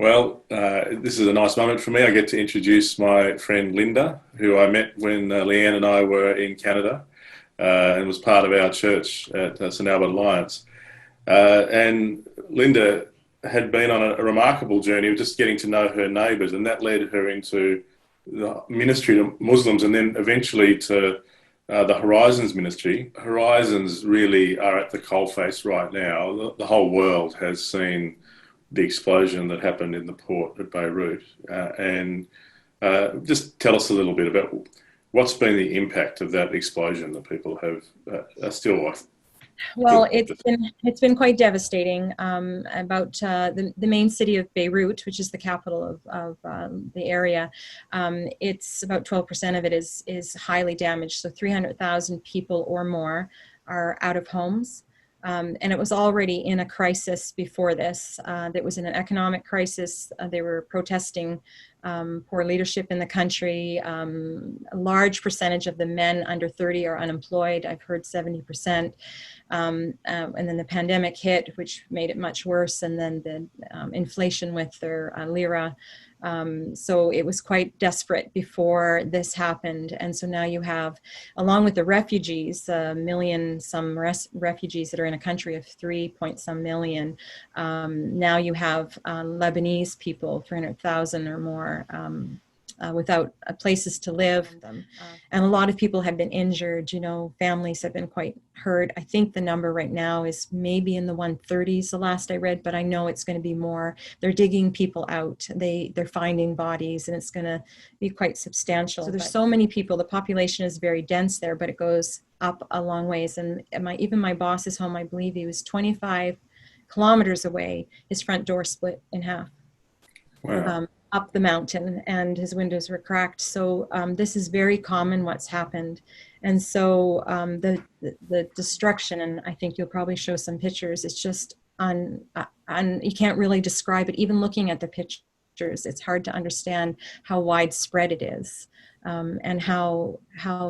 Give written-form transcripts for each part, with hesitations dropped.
Well, this is a nice moment for me. I get to introduce my friend Linda, who I met when Leanne and I were in Canada and was part of our church at St Albert Alliance. And Linda had been on a remarkable journey of just getting to know her neighbours, and that led her into the ministry to Muslims and then eventually to the Horizons ministry. Horizons really are at the coalface right now. The whole world has seen the explosion that happened in the port at Beirut. And just tell us a little bit about what's been the impact of that explosion that people have are still. Well, it's been quite devastating. About the main city of Beirut, which is the capital of the area, it's about 12% of it is highly damaged. So 300,000 people or more are out of homes. And it was already in a crisis before this. It was in an economic crisis. They were protesting poor leadership in the country. A large percentage of the men under 30 are unemployed. I've heard 70%. And then the pandemic hit, which made it much worse. And then the inflation with their lira. So it was quite desperate before this happened. And so now you have, along with the refugees, a million some refugees that are in a country of 3 point some million. Now you have Lebanese people, 300,000 or more, without places to live. And a lot of people have been injured, families have been quite hurt. I think the number right now is maybe in the 130s, the last I read, but I know it's going to be more. They're digging people out. They're finding bodies, and it's going to be quite substantial. So there's so many people. The population is very dense there, but it goes up a long ways. And even my boss's home, I believe he was 25 kilometers away. His front door split in half. Wow. Up the mountain, and his windows were cracked. So this is very common, what's happened. And so the destruction, and I think you'll probably show some pictures, it's just you can't really describe it. Even looking at the pictures, it's hard to understand how widespread it is, and how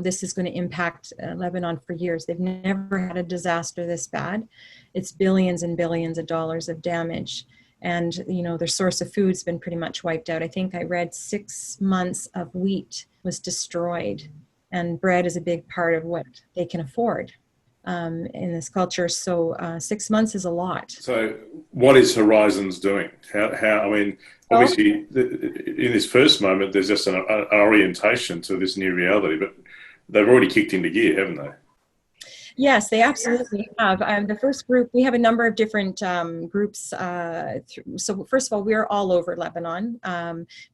this is going to impact Lebanon for years. They've never had a disaster this bad. It's billions and billions of dollars of damage. And, their source of food's been pretty much wiped out. I think I read 6 months of wheat was destroyed, and bread is a big part of what they can afford in this culture. So 6 months is a lot. So what is Horizons doing? I mean, obviously in this first moment, there's just an orientation to this new reality, but they've already kicked into gear, haven't they? Yes, they absolutely have. The first group, we have a number of different groups. So first of all, we're all over Lebanon.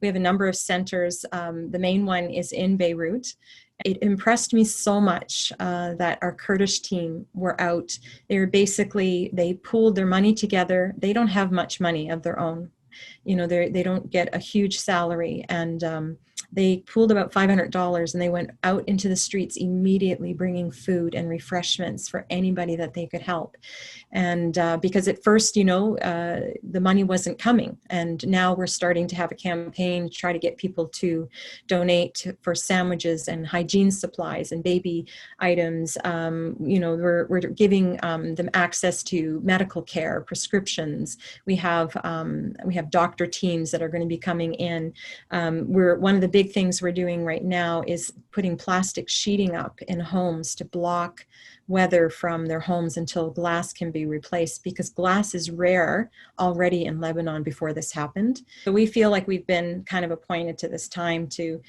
We have a number of centers. The main one is in Beirut. It impressed me so much that our Kurdish team were out. They pooled their money together. They don't have much money of their own. They don't get a huge salary, and they pooled about $500, and they went out into the streets immediately, bringing food and refreshments for anybody that they could help. And because at first, the money wasn't coming, and now we're starting to have a campaign to try to get people to donate for sandwiches and hygiene supplies and baby items. We're giving them access to medical care, prescriptions. We have doctor teams that are going to be coming in. One of the big things we're doing right now is putting plastic sheeting up in homes to block weather from their homes until glass can be replaced, because glass is rare already in Lebanon before this happened. So we feel like we've been kind of appointed to this time to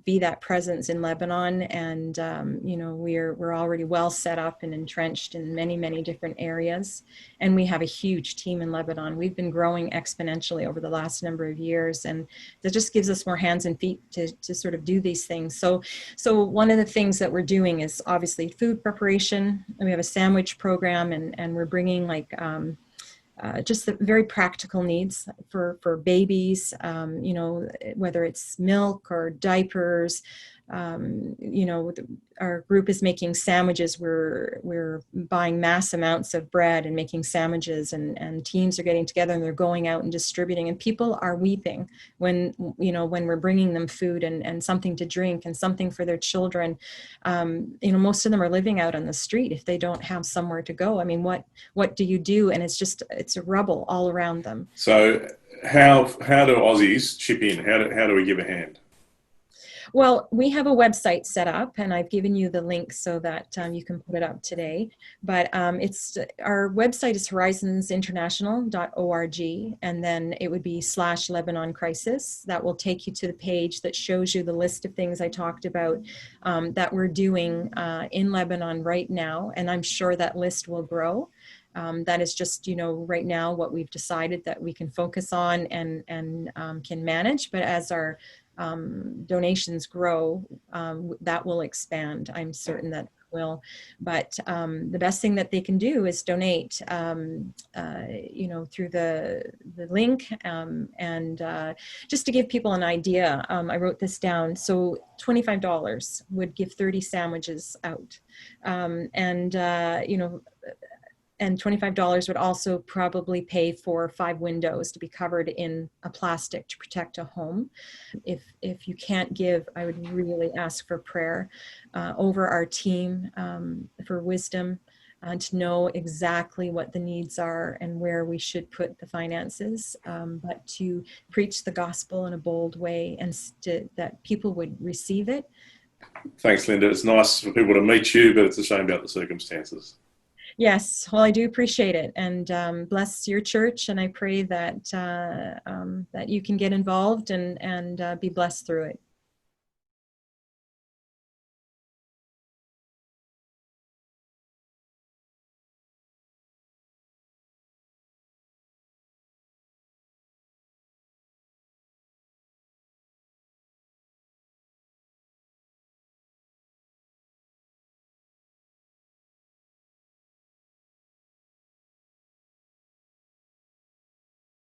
be that presence in Lebanon, and we're already well set up and entrenched in many, many different areas, and we have a huge team in Lebanon. We've been growing exponentially over the last number of years, and that just gives us more hands and feet to sort of do these things. So one of the things that we're doing is obviously food preparation. We have a sandwich program, and we're bringing just the very practical needs for babies, whether it's milk or diapers, you know, our group is making sandwiches. We're buying mass amounts of bread and making sandwiches, and teams are getting together and they're going out and distributing, and people are weeping when, you know, when we're bringing them food and something to drink and something for their children. You know, most of them are living out on the street if they don't have somewhere to go. I mean, what do you do? And it's a rubble all around them. So how do Aussies chip in? How do we give a hand? Well, we have a website set up, and I've given you the link so that you can put it up today. But it's our website is horizonsinternational.org, and then it would be /Lebanon crisis. That will take you to the page that shows you the list of things I talked about that we're doing in Lebanon right now, and I'm sure that list will grow. That is just, you know, right now what we've decided that we can focus on and can manage. But as our donations grow, that will expand. I'm certain that it will. But the best thing that they can do is donate, you know, through the link. And just to give people an idea, I wrote this down. So $25 would give 30 sandwiches out. You know, and $25 would also probably pay for 5 windows to be covered in a plastic to protect a home. If you can't give, I would really ask for prayer over our team, for wisdom, to know exactly what the needs are and where we should put the finances, but to preach the gospel in a bold way and that people would receive it. Thanks, Linda. It's nice for people to meet you, but it's a shame about the circumstances. Yes, well, I do appreciate it, and bless your church, and I pray that that you can get involved and be blessed through it.